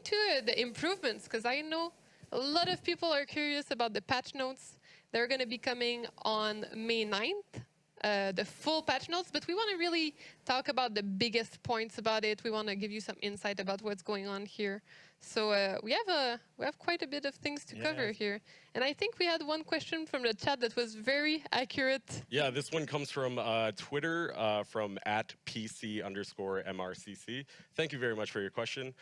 to the improvements, because I know a lot of people are curious about the patch notes. They're going to be coming on May 9th. The full patch notes, but we want to really talk about the biggest points about it. We want to give you some insight about what's going on here. So we have quite a bit of things to cover here. And I think we had one question from the chat that was very accurate. Yeah, this one comes from Twitter, from @PC_MRCC. Thank you very much for your question.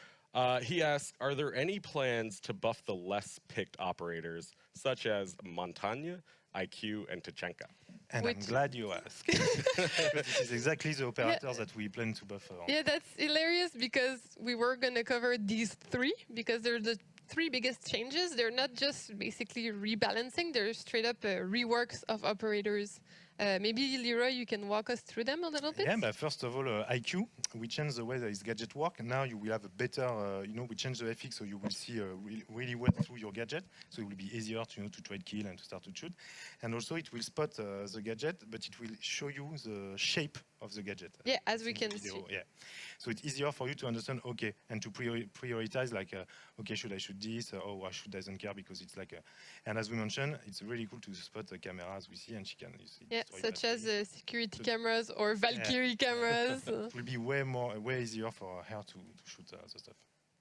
He asks, are there any plans to buff the less picked operators, such as Montagne, IQ, and Tachanka? And I'm glad you asked. This is exactly the operators that we plan to buff. Yeah, that's hilarious because we were going to cover these three because they're the three biggest changes. They're not just basically rebalancing, they're straight up reworks of operators. Maybe, Leroy, you can walk us through them a little bit? Yeah, but first of all, IQ, we changed the way that this gadget work. Now you will have a better, we changed the FX so you will see really well through your gadget. So it will be easier to, to trade kill and to start to shoot. And also it will spot the gadget, but it will show you the shape of the gadget. Yeah, as we can see. Yeah. So it's easier for you to understand, okay, and to prioritize, like, okay, should I shoot this? Or I should doesn't care because it's like, and as we mentioned, it's really cool to spot the cameras we see, and she can see. Yeah, such as security cameras or Valkyrie cameras. It will be way easier for her to shoot the stuff.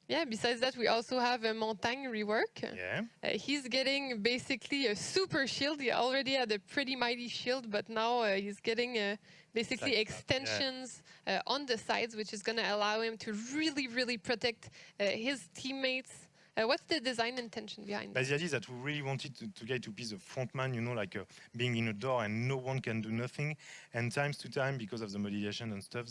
Yeah, besides that, we also have a Montagne rework. Yeah. He's getting basically a super shield. He already had a pretty mighty shield, but now he's getting basically extensions on the sides, which is going to allow him to really protect his teammates. What's the design intention behind that? The idea is that we really wanted to get to be the front man, like being in a door and no one can do nothing. And times to time, because of the modulation and stuff,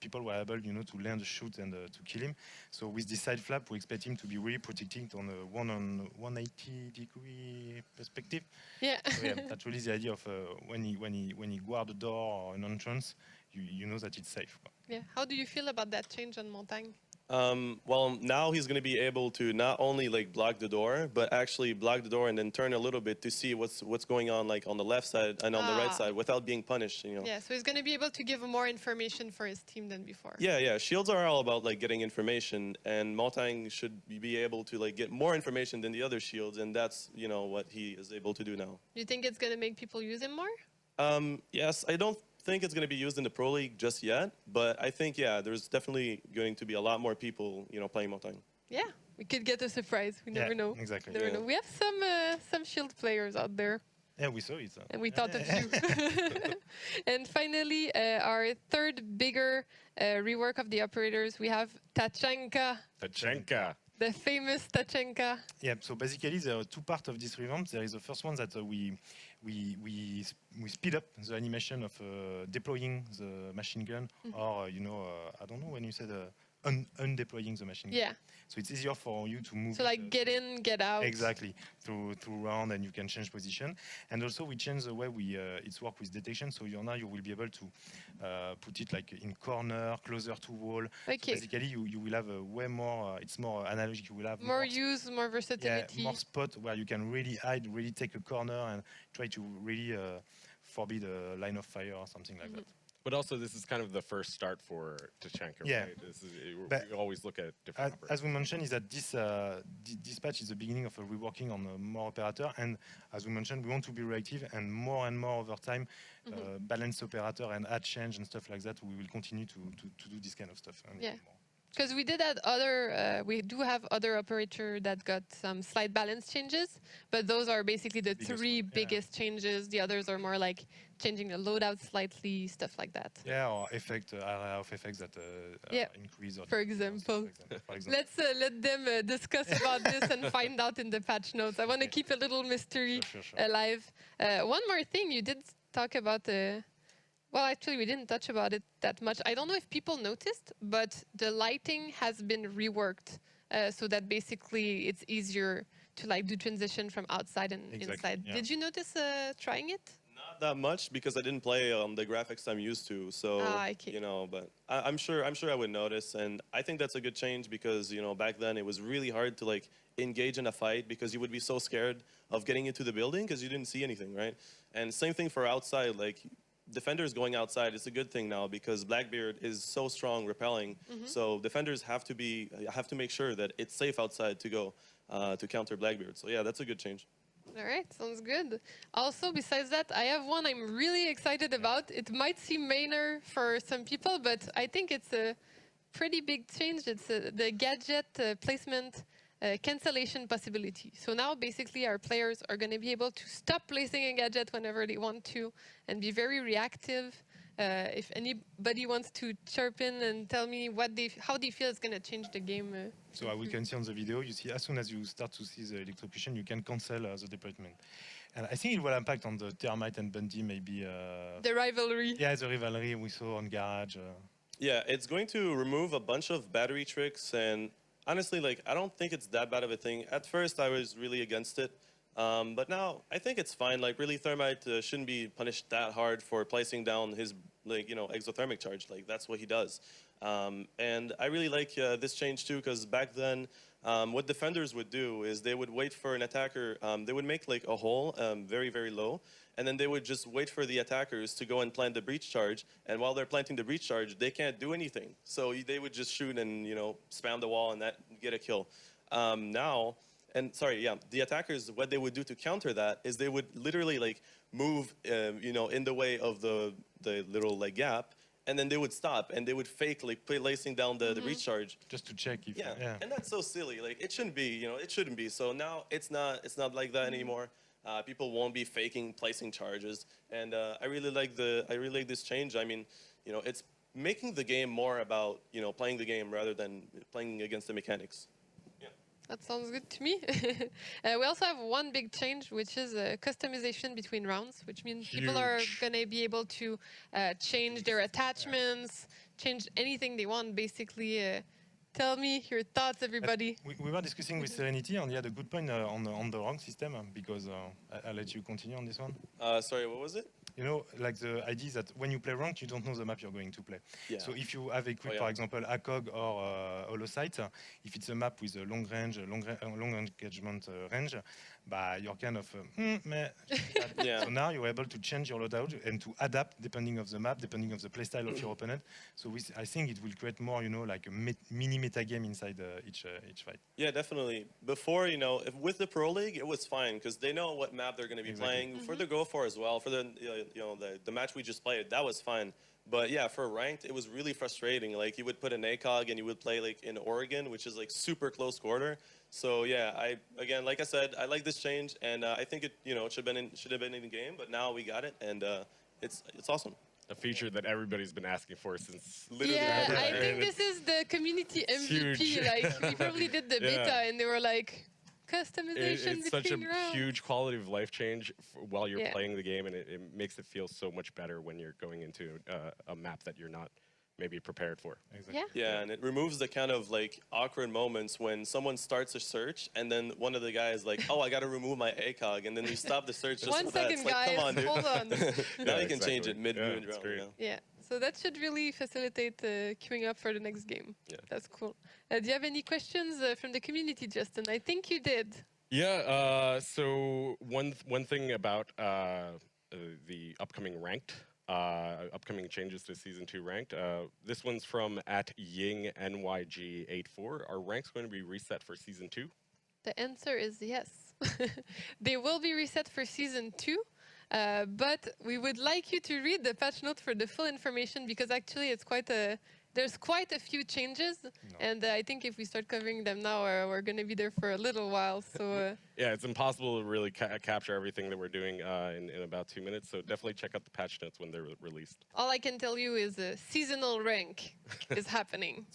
people were able, to land a shoot and to kill him. So with this side flap, we expect him to be really protecting on a 180-degree perspective. Yeah. So yeah, that's really the idea of when he guard a door or an entrance, you know that it's safe. Yeah. How do you feel about that change on Montagne? Well, now he's going to be able to not only like block the door, but actually block the door and then turn a little bit to see what's going on, like on the left side and on the right side, without being punished. Yeah, so he's going to be able to give more information for his team than before. Yeah. Shields are all about like getting information, and Montagne should be able to like get more information than the other shields, and that's what he is able to do now. You think it's going to make people use him more? Yes, I don't think it's going to be used in the Pro League just yet, but I think, there's definitely going to be a lot more people, playing Montagne. Yeah, we could get a surprise. We never know. Exactly. Never know. We have some shield players out there. Yeah, we saw it. And we thought of you. And finally, our third bigger rework of the operators, we have Tachanka. Tachanka. The famous Tachanka. Yeah, so basically there are two parts of this revamp. There is the first one that we speed up the animation of deploying the machine gun, or I don't know when you said undeploying the machine gun. Yeah. So it's easier for you to move. So like get in, get out. Exactly, through round, and you can change position. And also we change the way it's work with detection. So now you will be able to put it like in corner, closer to wall. Okay. So basically you will have a way more. It's more analogic. You will have more use, more versatility. Yeah, more spot where you can really hide, really take a corner and try to really forbid a line of fire or something like that. But also, this is kind of the first start for Tachanka, yeah. Right? We always look at different as we mentioned, is that this patch is the beginning of a reworking on more operator, and as we mentioned, we want to be reactive and more over time, balance operator and add change and stuff like that. We will continue to do this kind of stuff. Yeah. Because we did add we do have other operator that got some slight balance changes, but those are basically the three biggest changes. The others are more like changing the loadout slightly, stuff like that. Yeah, or area of effects that increase. Or for example. Let's let them discuss about this and find out in the patch notes. I want to keep a little mystery alive. One more thing, you did talk about well, actually, we didn't touch about it that much. I don't know if people noticed, but the lighting has been reworked so that basically it's easier to like do transition from outside and inside. Yeah. Did you notice trying it? Not that much because I didn't play the graphics I'm used to. So but I'm sure I would notice, and I think that's a good change because back then it was really hard to like engage in a fight because you would be so scared of getting into the building because you didn't see anything, right? And same thing for outside, like. defenders going outside is a good thing now because Blackbeard is so strong repelling. So defenders have to make sure that it's safe outside to go to counter Blackbeard. So yeah, that's a good change. All right, sounds good. Also, besides that, I have one I'm really excited about. It might seem minor for some people, but I think it's a pretty big change. It's the gadget placement cancellation possibility. So now basically our players are going to be able to stop placing a gadget whenever they want to and be very reactive. If anybody wants to chirp in and tell me how they feel it's going to change the game. So we can see on the video, you see as soon as you start to see the electrocution, you can cancel the deployment. And I think it will impact on the Termite and Bundy maybe. The rivalry. Yeah, the rivalry we saw on Garage. Yeah, it's going to remove a bunch of battery tricks, and honestly, like, I don't think it's that bad of a thing. At first, I was really against it, but now I think it's fine. Like, really, Thermite shouldn't be punished that hard for placing down his, like, you know, exothermic charge. Like, that's what he does. And I really like this change too, because back then, what defenders would do is they would wait for an attacker. They would make like a hole very, very low, and then they would just wait for the attackers to go and plant the breach charge. And while they're planting the breach charge, they can't do anything. So they would just shoot and, you know, spam the wall and that get a kill. Now, and sorry, yeah, the attackers, what they would do to counter that is they would literally like move, you know, in the way of the little like gap. And then they would stop and they would fake like placing down the breach charge just to check if yeah. And that's so silly. Like it shouldn't be, you know, it shouldn't be. So now it's not like that anymore. People won't be faking placing charges, and I really like this change. I mean, you know, it's making the game more about, you know, playing the game rather than playing against the mechanics. That sounds good to me. We also have one big change, which is customization between rounds, which means people are going to be able to change their attachments, change anything they want, basically. Tell me your thoughts, everybody. We were discussing with Serenity, and he had a good point on the rank system, because I'll let you continue on this one. Sorry, what was it? You know, like the idea is that when you play ranked, you don't know the map you're going to play. Yeah. So if you have equipped, for example, ACOG or Holosight, if it's a map with a long engagement range, you're kind of yeah. So now you're able to change your loadout and to adapt depending of the map, depending of the playstyle of your opponent. So I think it will create more, you know, like a mini meta game inside each fight. Yeah, definitely. Before, you know, with the Pro League, it was fine because they know what map they're going to be playing. For the Go For as well, for the you know the match we just played, that was fine. But yeah, for ranked, it was really frustrating. Like you would put an ACOG and you would play like in Oregon, which is like super close quarter. So yeah, again, like I said, I like this change, and I think it, you know, it should have been in the game, but now we got it, and it's awesome. A feature that everybody's been asking for since literally. Yeah, I think this is the community MVP. Like we probably did the beta, and they were like, customization it's such a rounds. huge quality of life change while you're playing the game, and it makes it feel so much better when you're going into a map that you're not maybe prepared for. Exactly. Yeah, and it removes the kind of like awkward moments when someone starts a search and then one of the guys like, oh, I got to remove my ACOG, and then you stop the search just for that. It's like, guys, come on, dude. hold on. Now you can change it mid-round. Yeah, so that should really facilitate queuing up for the next game. Yeah. That's cool. Do you have any questions from the community, Justin? I think you did. Yeah, so one thing about the upcoming ranked, upcoming changes to Season 2 ranked. This one's from @YingNYG84. Are ranks going to be reset for Season 2? The answer is yes. They will be reset for Season 2, but we would like you to read the patch note for the full information, because actually it's there's quite a few changes, and I think if we start covering them now, we're going to be there for a little while. So yeah, it's impossible to really capture everything that we're doing in about 2 minutes, so definitely check out the patch notes when they're released. All I can tell you is a seasonal rank is happening,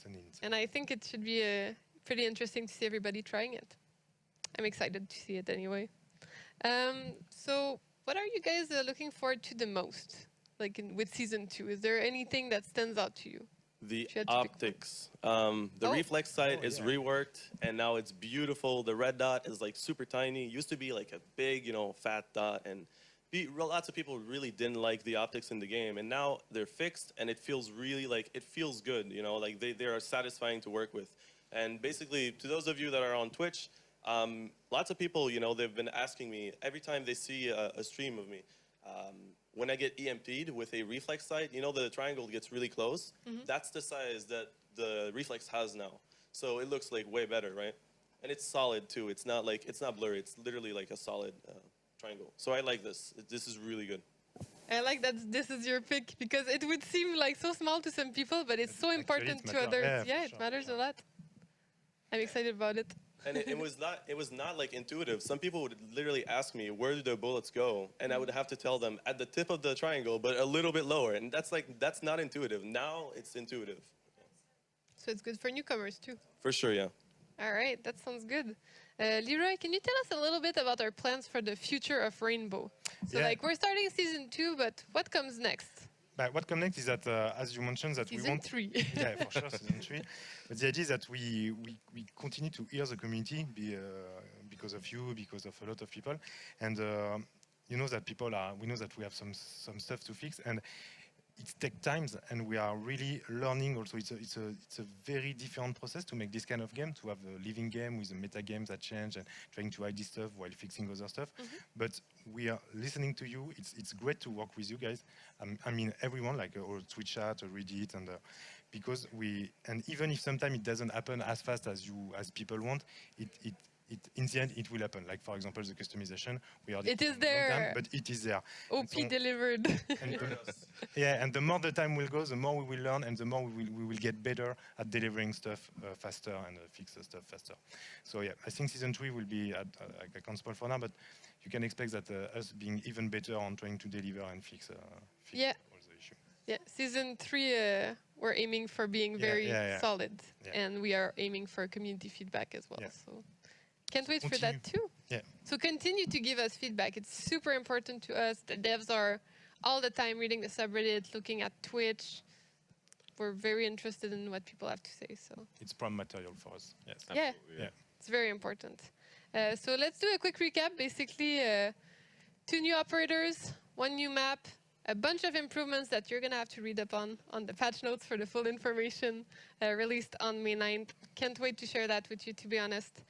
and I think it should be pretty interesting to see everybody trying it. I'm excited to see it anyway. So what are you guys looking forward to the most, like with Season 2? Is there anything that stands out to you? The optics. The reflex sight is reworked, and now it's beautiful. The red dot is like super tiny. It used to be like a big, you know, fat dot, and lots of people really didn't like the optics in the game, and now they're fixed, and it feels really like, it feels good, you know, like they are satisfying to work with. And basically, to those of you that are on Twitch, lots of people, you know, they've been asking me every time they see a stream of me, when I get EMP'd with a reflex sight, you know the triangle gets really close? That's the size that the reflex has now. So it looks like way better, right? And it's solid too. It's not blurry. It's literally like a solid triangle. So I like this. This is really good. I like that this is your pick because it would seem like so small to some people, but it's so important to others. Yeah, it matters a lot. I'm excited about it. And it was not like intuitive. Some people would literally ask me, where do the bullets go? And I would have to tell them at the tip of the triangle, but a little bit lower. And that's not intuitive. Now it's intuitive. So it's good for newcomers too. For sure, yeah. All right, that sounds good. Leroy, can you tell us a little bit about our plans for the future of Rainbow? So like we're starting season 2, but what comes next? But what comes next is that, as you mentioned, that season we want... 3. Yeah, for sure, season 3. But the idea is that we continue to hear the community because of you, because of a lot of people. And you know that we know that we have some stuff to fix. And it takes time, and we are really learning also. It's a very different process to make this kind of game, to have a living game with the meta games that change and trying to hide this stuff while fixing other stuff. But we are listening to you. It's great to work with you guys. I mean, everyone, like or Twitch chat or Reddit, and because and even if sometimes it doesn't happen as fast as people want, in the end, it will happen. Like, for example, the customization. It is there. Time, but it is there. OP delivered. And the more the time will go, the more we will learn, and the more we will get better at delivering stuff faster and fix the stuff faster. So yeah, I think season 3 will be, I can't spoil for now, but you can expect that us being even better on trying to deliver and fix all the issues. Yeah, season 3, we're aiming for being very solid, and we are aiming for community feedback as well. Yeah. So. Can't wait for that too. Yeah. So continue to give us feedback. It's super important to us. The devs are all the time reading the subreddit, looking at Twitch. We're very interested in what people have to say. So it's prime material for us. Yes. Yeah. It's very important. So let's do a quick recap. Basically, 2 new operators, 1 new map, a bunch of improvements that you're going to have to read up on the patch notes for the full information, released on May 9th. Can't wait to share that with you, to be honest.